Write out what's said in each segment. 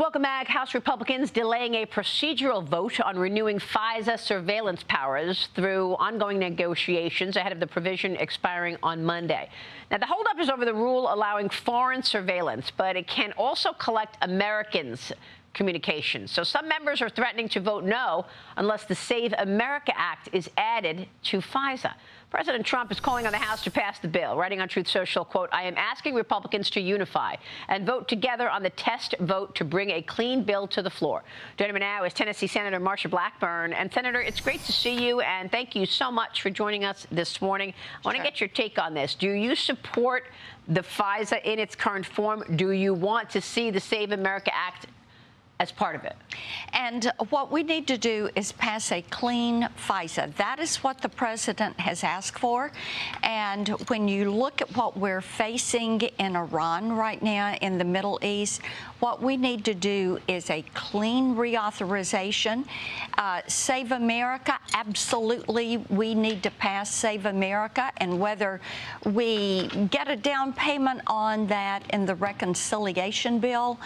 Welcome back. House Republicans delaying a procedural vote on renewing FISA surveillance powers through ongoing negotiations ahead of the provision expiring on Monday. Now, the holdup is over the rule allowing foreign surveillance, but it can also collect Americans' communications. So some members are threatening to vote no unless the Save America Act is added to FISA. President Trump is calling on the House to pass the bill, writing on Truth Social, quote, "I am asking Republicans to unify and vote together on the test vote to bring a clean bill to the floor." Joining me now is Tennessee Senator Marsha Blackburn. And, Senator, it's great to see you, and thank you so much for joining us this morning. I want to get your take on this. Do you support the FISA in its current form? Do you want to see the Save America Act as part of it? And what we need to do is pass a clean FISA. That is what the president has asked for. And when you look at what we're facing in Iran right now in the Middle East, what we need to do is a clean reauthorization. Save America, absolutely, we need to pass Save America. And whether we get a down payment on that in the reconciliation bill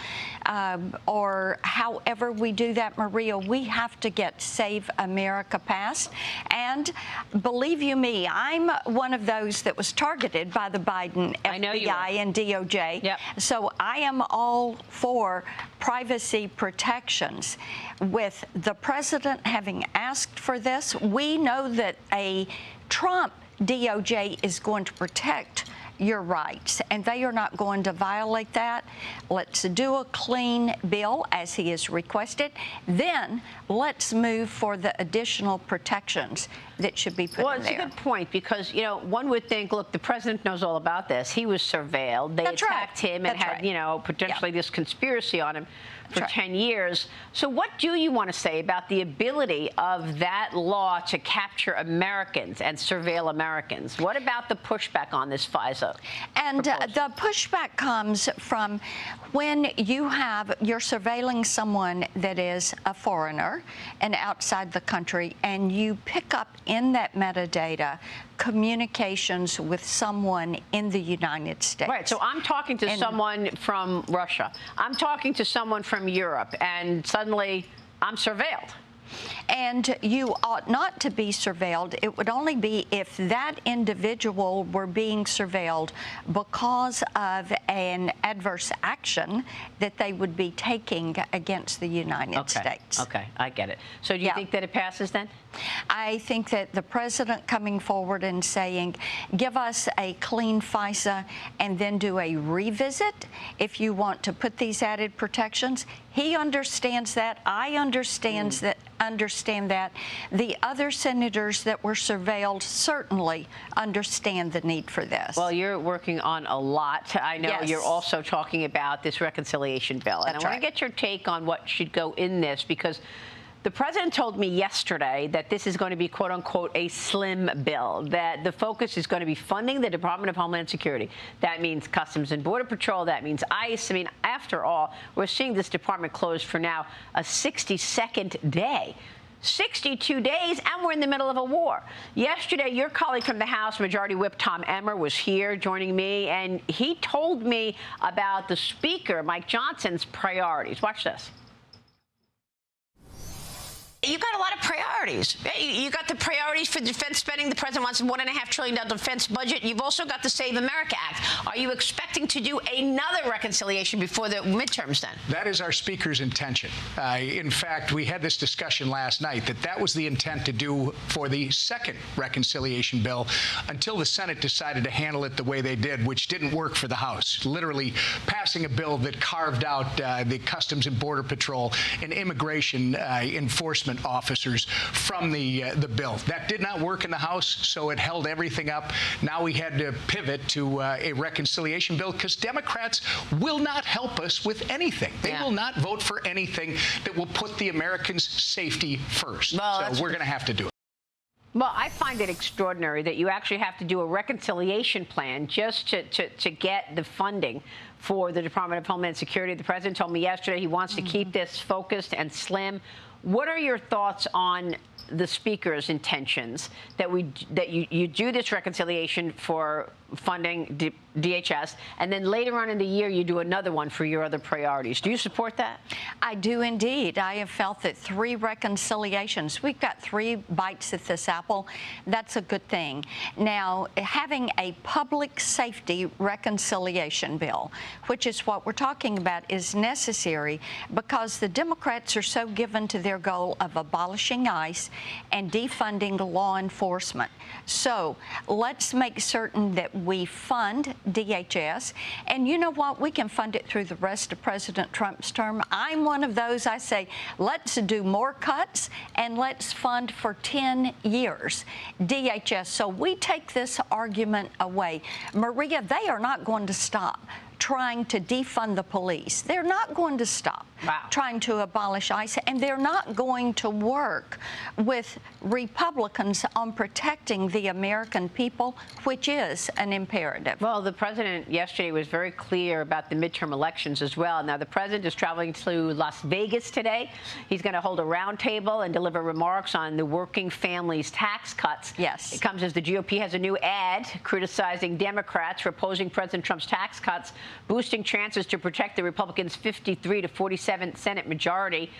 or however we do that, Maria, we have to get Save America passed. And believe you me, I'm one of those that was targeted by the Biden FBI and DOJ. Yep. So I am all for privacy protections. With the president having asked for this, we know that a Trump DOJ is going to protect your rights, and they are not going to violate that. Let's do a clean bill as he has requested. Then let's move for the additional protections that should be put in there. Well, it's a good point because, you know, one would think, look, the president knows all about this. He was surveilled. They attacked him and had, you know, potentially this conspiracy on him for 10 years. So what do you want to say about the ability of that law to capture Americans and surveil Americans? What about the pushback on this FISA? And the pushback comes from when you're surveilling someone that is a foreigner and outside the country, and you pick up in that metadata communications with someone in the United States. Right. So I'm talking to someone from Russia. I'm talking to someone from Europe, and suddenly I'm surveilled. And you ought not to be surveilled. It would only be if that individual were being surveilled because of an adverse action that they would be taking against the United States. Okay, I get it. So do you think that it passes then? I think that the president coming forward and saying, give us a clean FISA and then do a revisit if you want to put these added protections. He understands that. I understand that. The other senators that were surveilled certainly understand the need for this. Well, you're working on a lot. I know you're also talking about this reconciliation bill. And I want to get your take on what should go in this, because the president told me yesterday that this is going to be, quote unquote, a slim bill, that the focus is going to be funding the Department of Homeland Security. That means Customs and Border Patrol. That means ICE. I mean, after all, we're seeing this department closed for now a 62nd day. 62 days, and we're in the middle of a war. Yesterday, your colleague from the House, Majority Whip Tom Emmer, was here joining me, and he told me about the Speaker, Mike Johnson's priorities. Watch this. You've got a lot of priorities. You got the priorities for defense spending. The president wants a $1.5 trillion defense budget. You've also got the Save America Act. Are you expecting to do another reconciliation before the midterms then? That is our Speaker's intention. In fact, we had this discussion last night that was the intent to do for the second reconciliation bill until the Senate decided to handle it the way they did, which didn't work for the House, literally passing a bill that carved out the Customs and Border Patrol and immigration enforcement officers from the bill. That did not work in the House, so it held everything up. Now we had to pivot to a reconciliation bill because Democrats will not help us with anything. They will not vote for anything that will put the Americans' safety first. Well, so we're going to have to do it. Well, I find it extraordinary that you actually have to do a reconciliation plan just to get the funding for the Department of Homeland Security. The president told me yesterday he wants to keep this focused and slim. What are your thoughts on the Speaker's intentions that you do this reconciliation for funding DHS, and then later on in the year you do another one for your other priorities? Do you support that? I do indeed. I have felt that 3 reconciliations, we've got 3 bites at this apple. That's a good thing. Now, having a public safety reconciliation bill, which is what we're talking about, is necessary because the Democrats are so given to their goal of abolishing ICE and defunding law enforcement. So let's make certain that we fund DHS. And you know what? We can fund it through the rest of President Trump's term. I'm one of those. I say, let's do more cuts and let's fund for 10 years DHS. So we take this argument away. Maria, they are not going to stop trying to defund the police. They're not going to stop trying to abolish ICE, and they're not going to work with Republicans on protecting the American people, which is an imperative. Well, the president yesterday was very clear about the midterm elections as well. Now, the president is traveling to Las Vegas today. He's going to hold a roundtable and deliver remarks on the working families tax cuts. Yes. It comes as the GOP has a new ad criticizing Democrats for opposing President Trump's tax cuts, boosting chances to protect the Republicans' 53 to 47 Senate majority.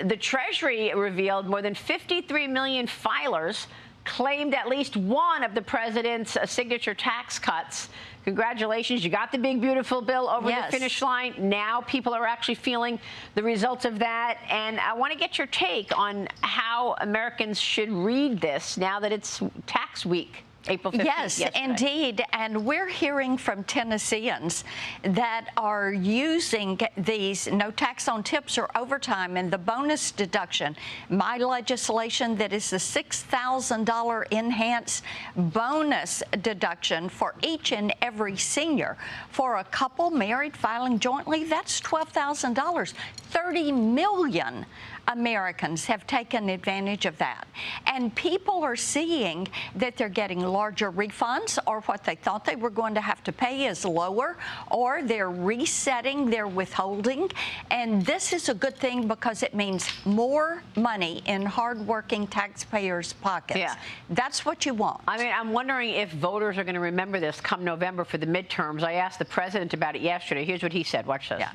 The Treasury revealed more than 53 million filers claimed at least one of the president's signature tax cuts. Congratulations, you got the big, beautiful bill over the finish line. Now people are actually feeling the results of that. And I want to get your take on how Americans should read this now that it's tax week. April 15th. Yes, indeed. And we're hearing from Tennesseans that are using these no tax on tips or overtime and the bonus deduction. My legislation that is the $6,000 enhanced bonus deduction for each and every senior. For a couple married filing jointly, that's $12,000. 30 million Americans have taken advantage of that. And people are seeing that they're getting larger refunds, or what they thought they were going to have to pay is lower, or they're resetting their withholding. And this is a good thing because it means more money in hardworking taxpayers' pockets. Yeah. That's what you want. I mean, I'm wondering if voters are going to remember this come November for the midterms. I asked the president about it yesterday. Here's what he said. Watch this. Yeah.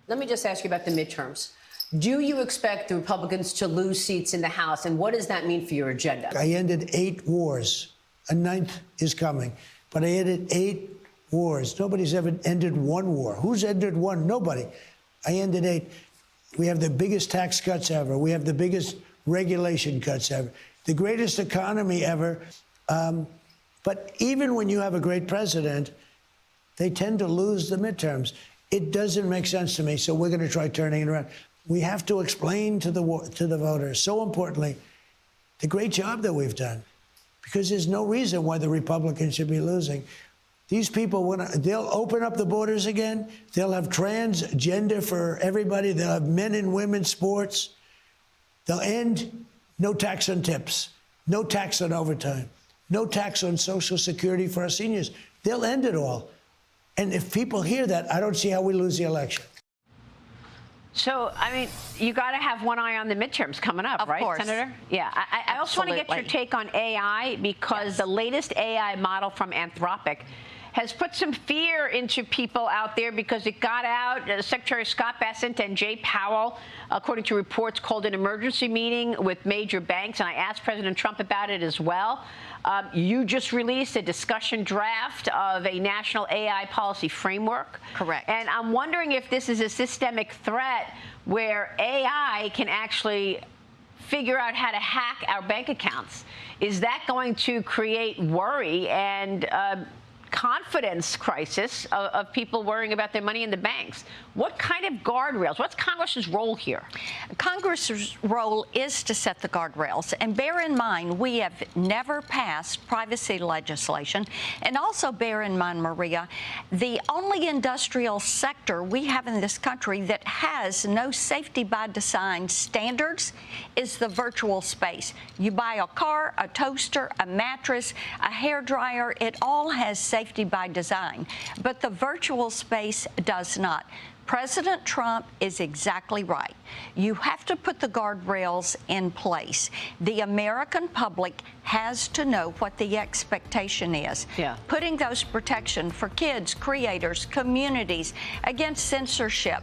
Let me just ask you about the midterms. Do you expect the Republicans to lose seats in the House, and what does that mean for your agenda? I ended 8 wars. A 9th is coming. But I ended 8 wars. Nobody's ever ended 1 war. Who's ended 1? Nobody. I ended 8. We have the biggest tax cuts ever. We have the biggest regulation cuts ever. The greatest economy ever. But even when you have a great president, they tend to lose the midterms. It doesn't make sense to me, so we're going to try turning it around. We have to explain to the voters, so importantly, the great job that we've done, because there's no reason why the Republicans should be losing. These people, they'll open up the borders again. They'll have transgender for everybody. They'll have men and women sports. They'll end no tax on tips, no tax on overtime, no tax on Social Security for our seniors. They'll end it all. And if people hear that, I don't see how we lose the election. So, I mean, you got to have one eye on the midterms coming up, right, course. Senator? Yeah. I also want to get your take on AI, because the latest AI model from Anthropic has put some fear into people out there because it got out. Secretary Scott Bessent and Jay Powell, according to reports, called an emergency meeting with major banks, and I asked President Trump about it as well. You just released a discussion draft of a national AI policy framework. Correct. And I'm wondering if this is a systemic threat where AI can actually figure out how to hack our bank accounts. Is that going to create worry and confidence crisis of people worrying about their money in the banks. What kind of guardrails? What's Congress's role here? Congress's role is to set the guardrails. And bear in mind, we have never passed privacy legislation. And also bear in mind, Maria, the only industrial sector we have in this country that has no safety by design standards is the virtual space. You buy a car, a toaster, a mattress, a hairdryer, it all has safety by design. But the virtual space does not. President Trump is exactly right. You have to put the guardrails in place. The American public has to know what the expectation is. Yeah. Putting those protections for kids, creators, communities against censorship,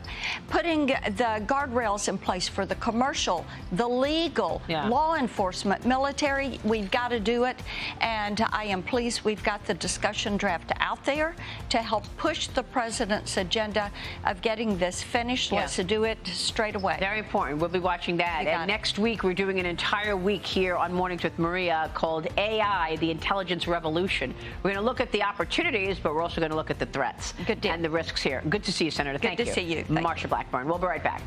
putting the guardrails in place for the commercial, the legal, law enforcement, military, we've got to do it. And I am pleased we've got the discussion draft out there to help push the president's agenda of getting this finished. Let's do it straight away. Very important. We'll be watching that. And next week, we're doing an entire week here on Mornings with Maria called AI, the Intelligence Revolution. We're going to look at the opportunities, but we're also going to look at the threats and the risks here. Good to see you, Senator. Thank you. Good to see you. Marsha Blackburn. We'll be right back.